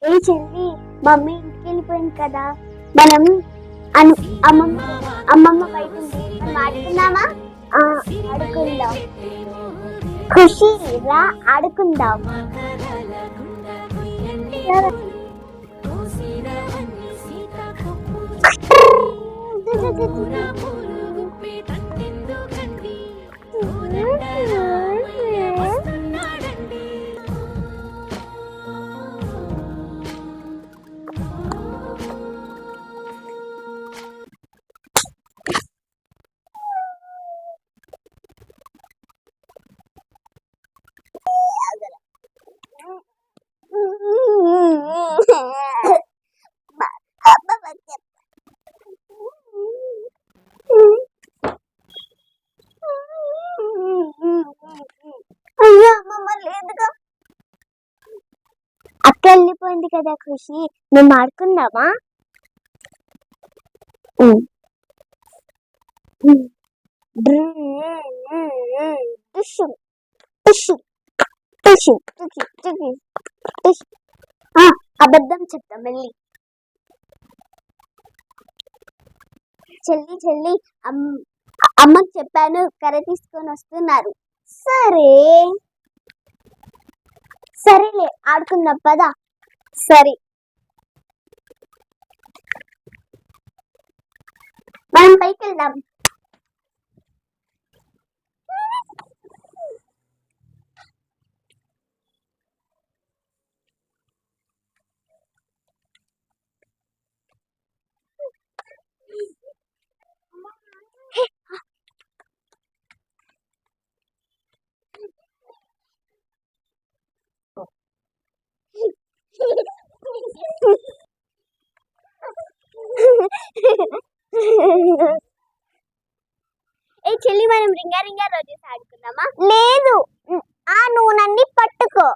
ఏ చెల్లి, మమ్మీ ఇంటికి వెళ్ళిపోయింది కదా, మనం అను అమ్మమ్మ అమ్మమ్మ బయట ఉంది, మనం ఆడుకుందామా? ఆడుకుందాం. ఖుషి రా ఆడుకుందాం. అక్క వెళ్ళిపోయింది కదా ఖుషి, మేము ఆడుకుందామా? అబద్ధం చెప్తా మళ్ళీ. చెల్లి చెల్లి, అమ్మకి చెప్పాను, కర్ర తీసుకొని వస్తున్నారు. సరే సరేలే, ఆడుకుందాం పదా. సరే, మనం పైకి వెళ్దాం. ఏ చెల్లి, మనం రింగా రింగా రోజెస్ ఆడుకుందామా? లేదు, నువ్వు నన్ను పట్టుకో.